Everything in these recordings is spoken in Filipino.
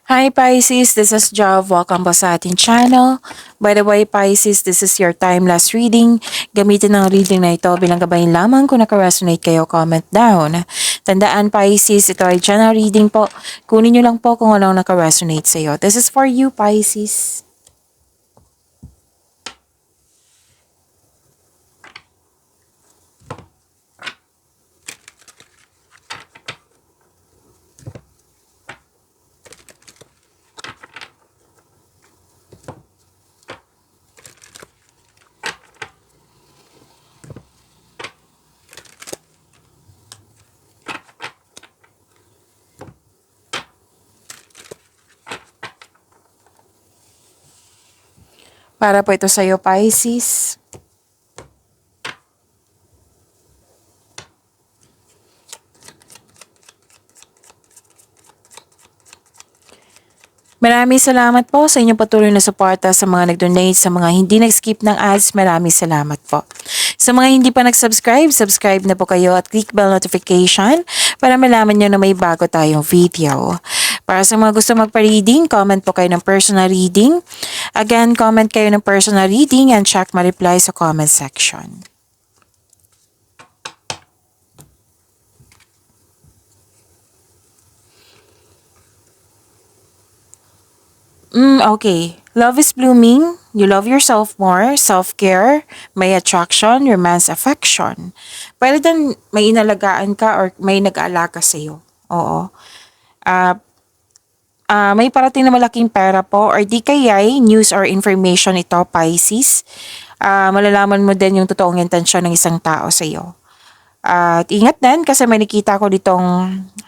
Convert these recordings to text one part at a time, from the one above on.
Hi Pisces, this is Jav. Welcome po sa ating channel. By the way, Pisces, this is your time-lapse reading. Gamitin ang reading na ito bilang gabayin lamang. Kung naka-resonate kayo, comment down. Tandaan Pisces, ito ay general reading po. Kunin nyo lang po kung anong naka-resonate sa iyo. This is for you, Pisces. Para po ito sa iyo, Pisces. Maraming salamat po sa inyong patuloy na suporta sa mga nag-donate, sa mga hindi nag-skip ng ads, maraming salamat po. Sa mga hindi pa nag-subscribe, subscribe na po kayo at click bell notification para malaman nyo na may bago tayong video. Para sa mga gusto magpa-reading, comment po kayo ng personal reading. Again, comment kayo ng personal reading and check my reply sa comment section. Okay. Love is blooming. You love yourself more. Self-care. May attraction. Romance, affection. Pwede din may inalagaan ka or may nag-aalaga sa'yo. Oo. Ah, may parating na malaking pera po or di kaya'y news or information ito, Pisces. Malalaman mo din yung totoong intensyon ng isang tao sa'yo. At ingat din kasi may nakita ko ditong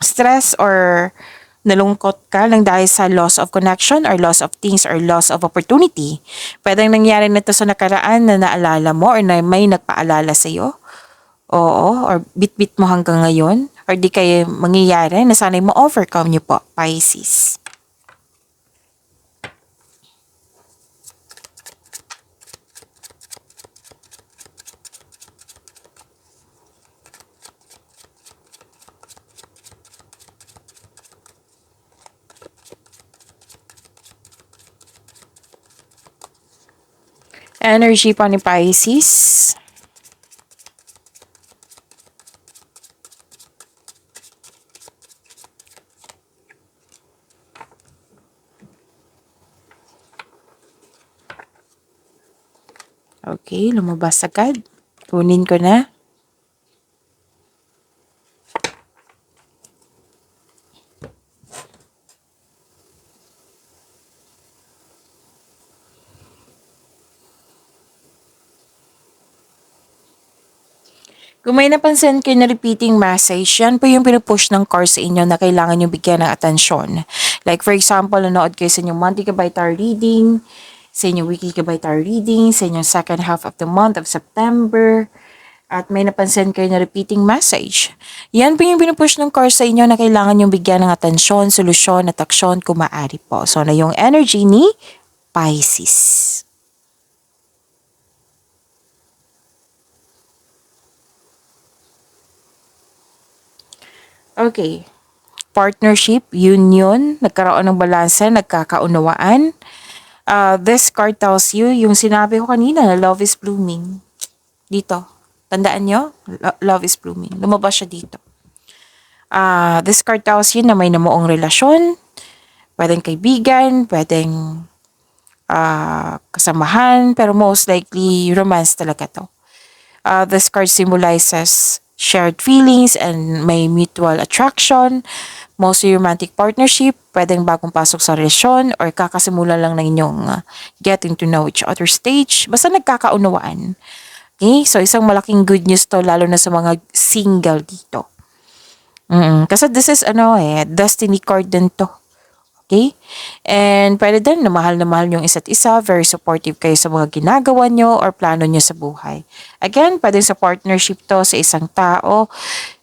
stress or nalungkot ka lang dahil sa loss of connection or loss of things or loss of opportunity. Pwedeng nangyari na ito sa nakaraan na naalala mo or na may nagpaalala sa iyo. Oo, or bit-bit mo hanggang ngayon. Or di kayo mangyayari na sana'y ma-overcome niyo po, Pisces. Energy pa ni Pisces. Okay, lumabas agad. Kunin ko na. Kung may napansin kayo na repeating message, yan po yung pinupush ng course sa inyo na kailangan nyo bigyan ng atensyon. Like for example, nanood kayo sa inyong monthly kabay tarot reading, sa inyong weekly kabay tarot reading, sa inyong second half of the month of September, at may napansin kayo na repeating message. Yan po yung pinupush ng course sa inyo na kailangan nyo bigyan ng atensyon, solusyon, at aksyon kung maaari po. So na yung energy ni Pisces. Okay. Partnership, union, nagkaroon ng balanse, nagkakaunawaan. This card tells you, yung sinabi ko kanina na love is blooming. Dito. Tandaan nyo? Love is blooming. Lumabas siya dito. This card tells you na may namuong relasyon, pwedeng kaibigan, pwedeng kasamahan, pero most likely romance talaga to. This card symbolizes shared feelings and may mutual attraction, mostly romantic partnership, pwedeng bagong pasok sa relasyon or kakasimula lang ng inyong getting to know each other stage. Basta nagkakaunawaan. Okay? So, isang malaking good news to lalo na sa mga single dito. Kasi this is destiny card din to. Okay? And pwede din na mahal yung isa't isa, very supportive kayo sa mga ginagawa nyo or plano nyo sa buhay. Again, pwede sa partnership to sa isang tao,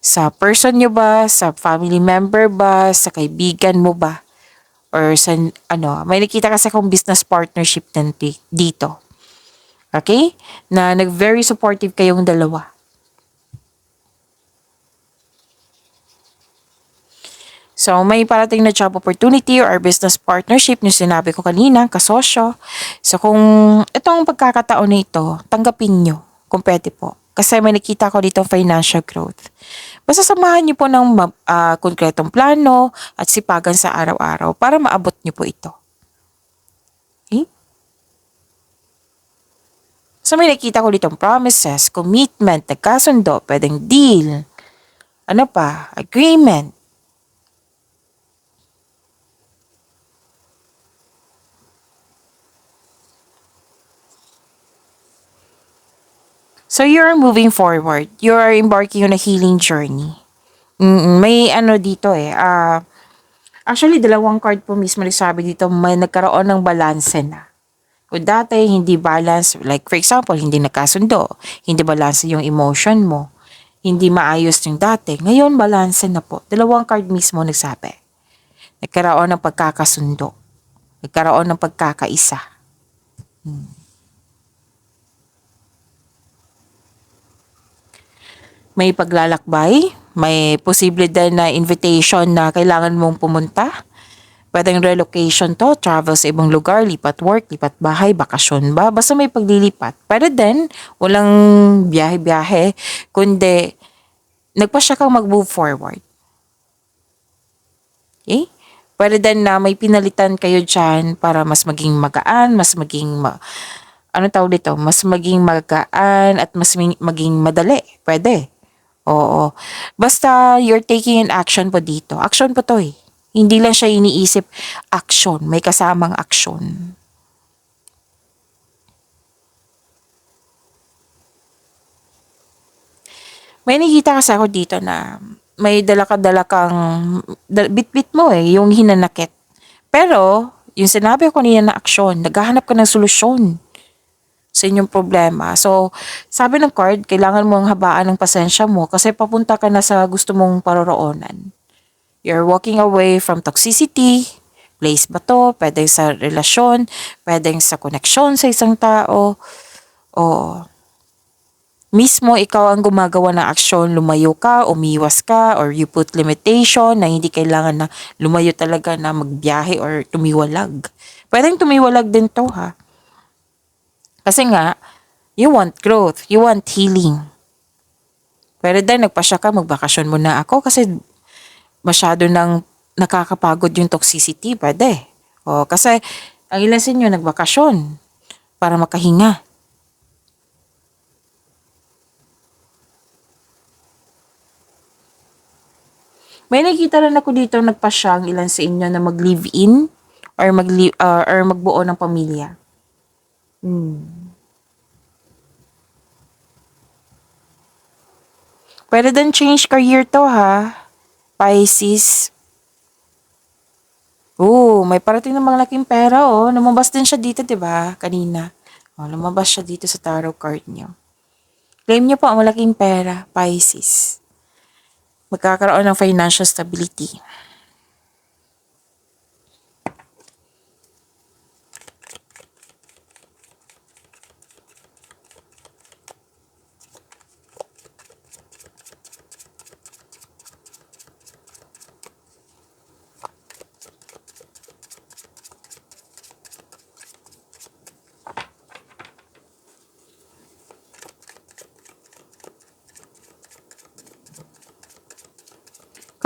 sa person nyo ba, sa family member ba, sa kaibigan mo ba, or sa may nakita kasi akong business partnership din dito. Okay? Na very supportive kayong dalawa. So, may parating na job opportunity or business partnership yung sinabi ko kanina, kasosyo. So, kung itong pagkakataon na ito, tanggapin nyo kung pwede po. Kasi may nakita ko dito financial growth. Basta samahan nyo po ng konkretong plano at sipagan sa araw-araw para maabot nyo po ito. Okay? So, may nakita ko dito promises, commitment, nagkasundo, pwedeng deal, ano pa, agreement. So you're moving forward. You are embarking on a healing journey. May ano dito actually dalawang card po mismo nagsabi dito may nagkaroon ng balanse na. Kung dati hindi balance, like for example, hindi nagkasundo, hindi balance yung emotion mo, hindi maayos yung dati, ngayon balanse na po. Dalawang card mismo nagsabi. Nagkaroon ng pagkakasundo. Nagkaroon ng pagkakaisa. May paglalakbay, may posible din na invitation na kailangan mong pumunta. Pwedeng relocation to, travel sa ibang lugar, lipat work, lipat bahay, bakasyon ba? Basta may paglilipat. Pero din, walang biyahe-biyahe, kundi nagpasya kang mag-move forward. Okay? Pwede din na may pinalitan kayo dyan para mas maging magaan, mas maging ano tawag dito, mas maging magaan at mas maging madali. Pwede. Oo. Basta you're taking an action po dito. Action po to eh. Hindi lang siya iniisip action. May kasamang action. May nakita kasi ako dito na may dala kang bit-bit mo yung hinanakit. Pero, yung sinabi ko kanina na aksyon, naghahanap ka ng solusyon sa inyong problema. So, sabi ng card, kailangan mong habaan ng pasensya mo kasi papunta ka na sa gusto mong paroroonan. You're walking away from toxicity, place ba to, pwedeng sa relasyon, pwedeng sa koneksyon sa isang tao, o mismo ikaw ang gumagawa ng aksyon, lumayo ka, umiwas ka, or you put limitation na hindi kailangan na lumayo talaga na magbiyahe or tumiwalag. Pwedeng tumiwalag din to ha. Kasi nga, you want growth, you want healing. Pero din, nagpasya ka, magbakasyon muna ako kasi masyado nang nakakapagod yung toxicity, pwede. Kasi ang ilan sa inyo nagbakasyon para makahinga. May nakita rin ako dito nagpasya ang ilan sa inyo na mag-live-in or or magbuo ng pamilya. Pwede din change career to ha. Pisces. May parating na malaking pera Lumabas din siya dito, 'di ba? Kanina. Lumabas siya dito sa tarot card niyo. Claim niyo po ang malaking pera, Pisces. Magkakaroon ng financial stability.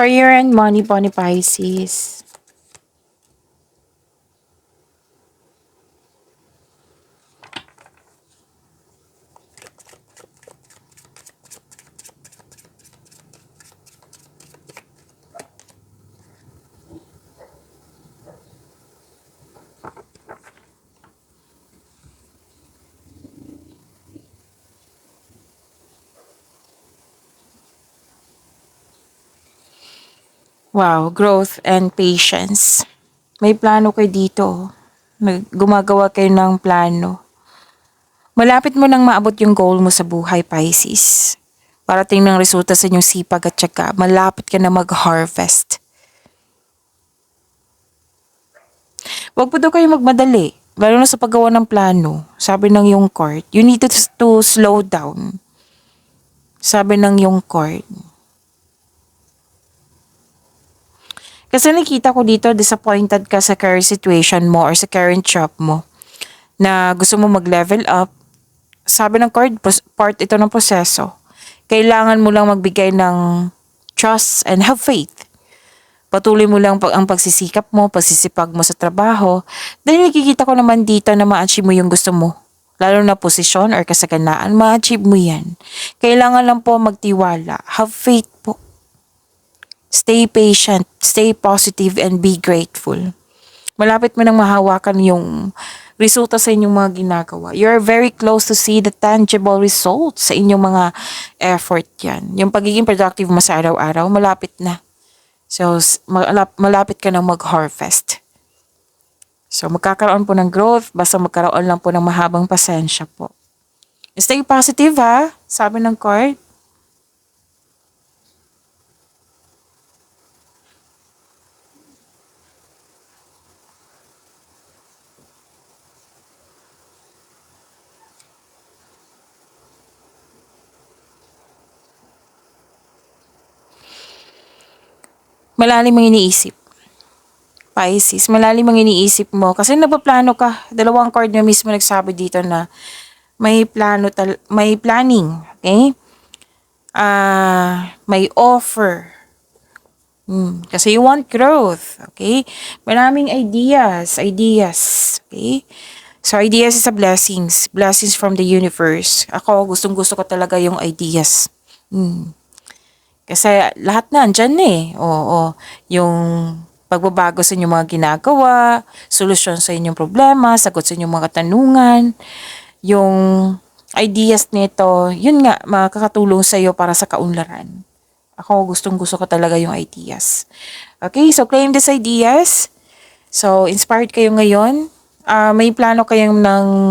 Career and money po ni Pisces. Wow, growth and patience. May plano kayo dito. Gumagawa kayo ng plano. Malapit mo nang maabot yung goal mo sa buhay, Pisces. Parating ng resulta sa inyong sipag at syaga, malapit ka na mag-harvest. Huwag po daw kayo magmadali, lalo na sa paggawa ng plano. Sabi ng yung card, you need to slow down. Sabi ng yung card. Kasi nakita ko dito, disappointed ka sa current situation mo or sa current job mo na gusto mo mag-level up. Sabi ng card, part ito ng proseso. Kailangan mo lang magbigay ng trust and have faith. Patuloy mo lang ang pagsisikap mo, pagsisipag mo sa trabaho. Dahil nakikita ko naman dito na ma-achieve mo yung gusto mo. Lalo na posisyon or kasaganaan, ma-achieve mo yan. Kailangan lang po magtiwala. Have faith po. Stay patient, stay positive, and be grateful. Malapit mo nang mahawakan yung resulta sa inyong mga ginagawa. You're very close to see the tangible results sa inyong mga effort yan. Yung pagiging productive mo sa araw-araw, malapit na. So, malapit ka na mag-harvest. So, magkakaroon po ng growth, basta magkaroon lang po ng mahabang pasensya po. Stay positive ha, sabi ng card. Malalim ang iniisip. Pisces, malalim ang iniisip mo kasi napaplano ka. Dalawang card na mismo nagsabi dito na may may planning, okay? May offer. Kasi you want growth, okay? Maraming ideas, okay? So ideas is a blessings from the universe. Ako, gustong-gusto ko talaga yung ideas. Kasi lahat na andyan eh. Oo. Yung pagbabago sa inyong mga ginagawa, solusyon sa inyong problema, sagot sa inyong mga katanungan, yung ideas nito, yun nga, makakatulong sa iyo para sa kaunlaran. Ako, gustong-gusto ko talaga yung ideas. Okay, so claim these ideas. So, inspired kayo ngayon. May plano kayong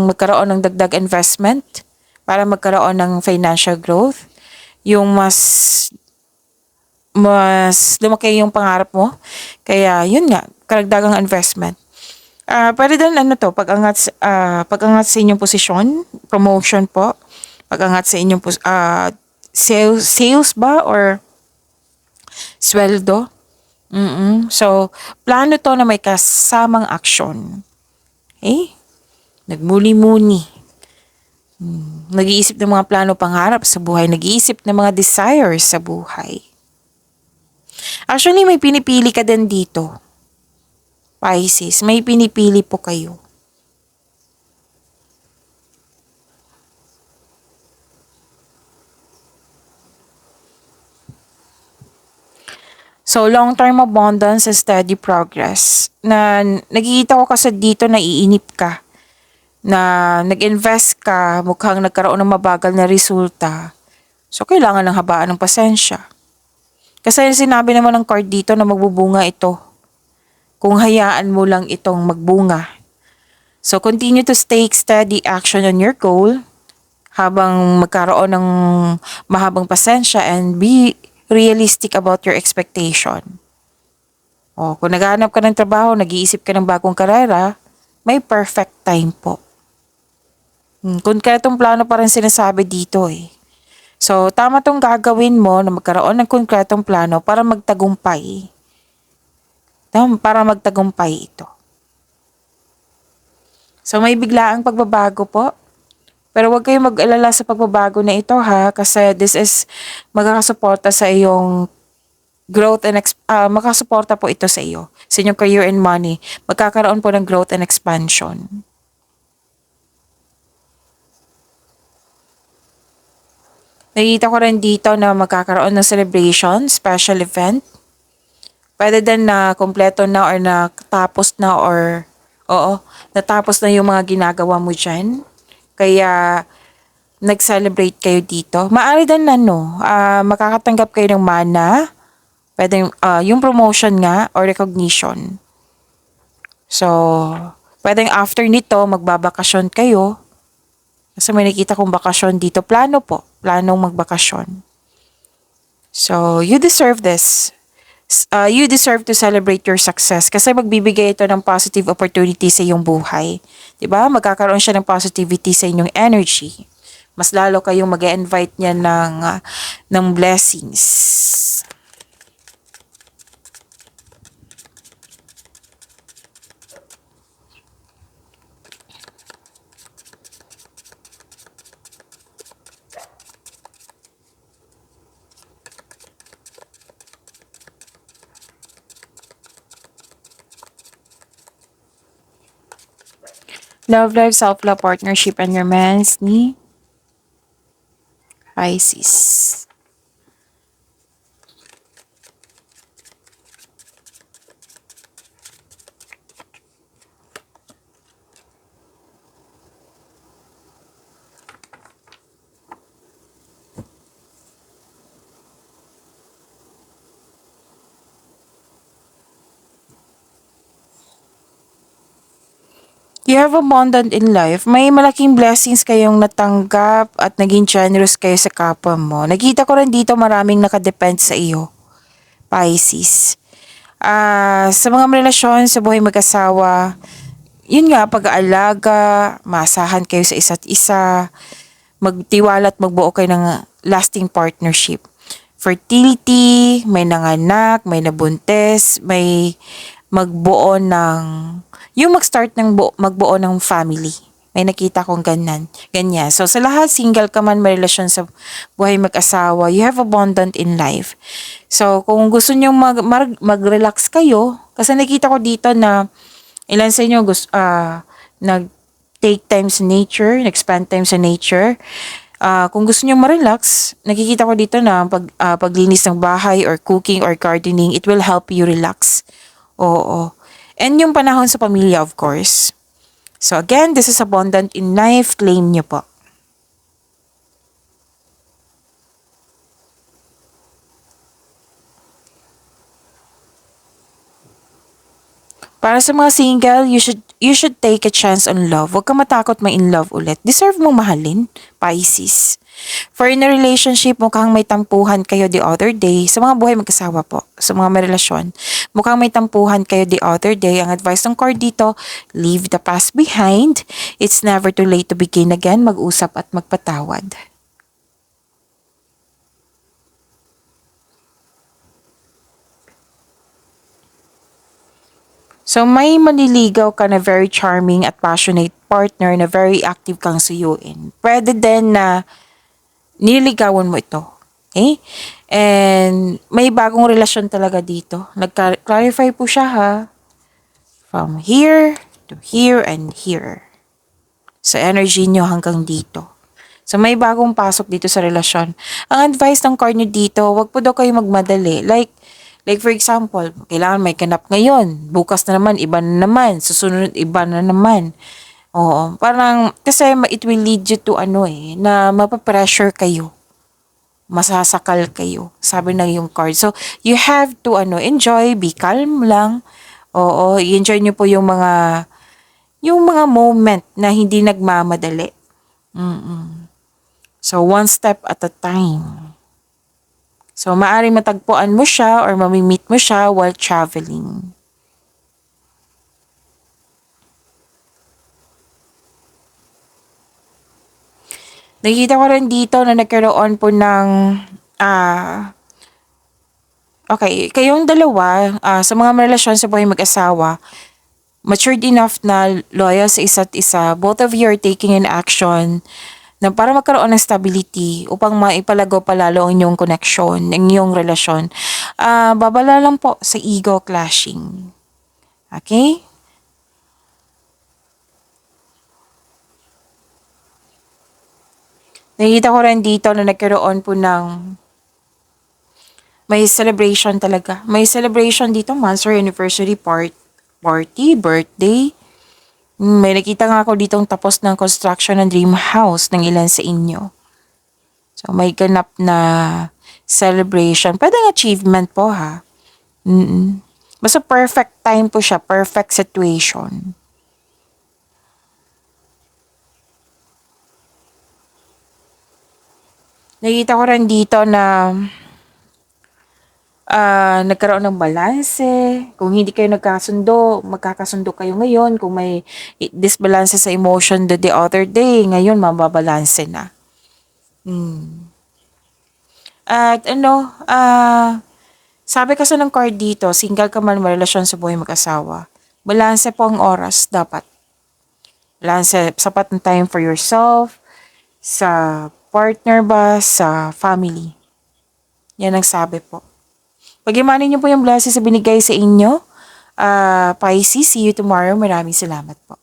magkaroon ng dagdag investment para magkaroon ng financial growth. Yung mas lumaki yung pangarap mo. Kaya, yun nga, karagdagang investment. Pwede din pag-angat sa inyong posisyon, promotion po, pag-angat sa inyong sales ba or sweldo. So, plano to na may kasamang action. Okay? Nagmuli-muni. Nag-iisip ng mga plano pangarap sa buhay, nag-iisip ng mga desires sa buhay. Actually, may pinipili ka din dito. Pisces, may pinipili po kayo. So, long-term abundance and steady progress. Na nakikita ko kasi dito na iinip ka. Na nag-invest ka, mukhang nagkaroon ng mabagal na resulta. So, kailangan ng habaan ng pasensya. Kasi sinabi naman ng card dito na magbubunga ito. Kung hayaan mo lang itong magbunga. So, continue to take steady action on your goal habang magkaroon ng mahabang pasensya and be realistic about your expectation. Kung naghahanap ka ng trabaho, nag-iisip ka ng bagong karera, may perfect time po. Konkretong plano pa rin sinasabi dito eh. So, tama tong gagawin mo na magkaroon ng konkretong plano para magtagumpay. Para magtagumpay ito. So, may biglaang pagbabago po. Pero huwag kayong mag-alala sa pagbabago na ito ha. Kasi this is magkakasuporta sa iyong growth and makasuporta po ito sa iyo. Sa inyong career and money. Magkakaroon po ng growth and expansion. Nakikita ko rin dito na magkakaroon ng celebration, special event. Pwede din na kompleto na or natapos na natapos na yung mga ginagawa mo dyan. Kaya, nag-celebrate kayo dito. Maaari din na makakatanggap kayo ng mana. Pwede yung promotion nga or recognition. So, pwedeng after nito, magbabakasyon kayo. Kasi may nakita kong bakasyon dito. Planong magbakasyon. So, you deserve this. You deserve to celebrate your success kasi magbibigay ito ng positive opportunity sa iyong buhay. Diba? Magkakaroon siya ng positivity sa inyong energy. Mas lalo kayong mag-invite niya ng blessings. Love life, self-love, partnership, and romance ni Pisces. You have abundant in life. May malaking blessings kayong natanggap at naging generous kayo sa kapwa mo. Nakita ko rin dito maraming nakadepend sa iyo, Pisces. Sa mga relasyon, sa buhay mag-asawa, yun nga, pag-aalaga, maasahan kayo sa isa't isa, magtiwala at magbuo kayo ng lasting partnership. Fertility, may nanganak, may nabuntis, may magbuo ng, yung mag-start ng magbuo ng family. May nakita kong ganyan. So, sa lahat, single ka man, may relasyon sa buhay mag-asawa, you have abundant in life. So, kung gusto nyo mag-relax kayo, kasi nakita ko dito na ilan sa inyo nag-take time sa nature, nag-spend time sa nature. Kung gusto nyo ma-relax, nakikita ko dito na paglinis ng bahay or cooking or gardening, it will help you relax. Oo. And yung panahon sa pamilya, of course. So again, this is abundant in life. Claim nyo po. Para sa mga single, you should take a chance on love. Huwag ka matakot ma-in love ulit. Deserve mong mahalin, Pisces. For in a relationship, mukhang may tampuhan kayo the other day. Sa mga buhay mag-asawa po, sa mga may relasyon, mukhang may tampuhan kayo the other day. Ang advice ng card dito, leave the past behind. It's never too late to begin again. Mag-usap at magpatawad. So may manliligaw ka na very charming at passionate partner na very active kang suyuin. Pwede din na nililigawan mo ito. Okay? And may bagong relasyon talaga dito. Nag-clarify po siya ha. From here to here and here. Sa energy nyo hanggang dito. So may bagong pasok dito sa relasyon. Ang advice ng card nyo dito, wag po daw kayo magmadali. Like for example, kailangan may ganap ngayon. Bukas na naman, iba na naman. Susunod, iba na naman. Oo. Parang, kasi it will lead you to na mapapressure kayo. Masasakal kayo. Sabi ng yung card. So, you have to enjoy, be calm lang. Oo. I-enjoy nyo po yung mga moment na hindi nagmamadali. So, one step at a time. So, maaaring matagpuan mo siya or mamimit mo siya while traveling. Nakikita ko rin dito na nagkaroon po ng, okay, kayong dalawa, sa mga relasyon sa buhay mag-asawa, matured enough na loyal sa isa't isa. Both of you are taking an action na para magkaroon ng stability upang maipalago palalo ang inyong connection, ang inyong relasyon. Babala lang po sa ego clashing. Okay? Nakita ko rin dito na nagkaroon po ng may celebration talaga. May celebration dito, months or anniversary party, birthday. May nakita nga ako ditong tapos ng construction ng dream house ng ilan sa inyo. So, may ganap na celebration. Pwedeng achievement po ha. Basta perfect time po siya, perfect situation. Nakita ko rin dito na nagkaroon ng balanse. Kung hindi kayo nagkasundo, magkakasundo kayo ngayon. Kung may disbalance sa emotion the other day, ngayon mababalanse na. At sabi kasi ng card dito, single ka man, may relasyon sa buhay mag-asawa. Balanse po ang oras dapat. Balanse, sapat ng time for yourself, sa partner ba, sa family. Yan ang sabi po. Pag-imanin niyo po yung blessings sa binigay sa inyo. Pisces, see you tomorrow. Maraming salamat po.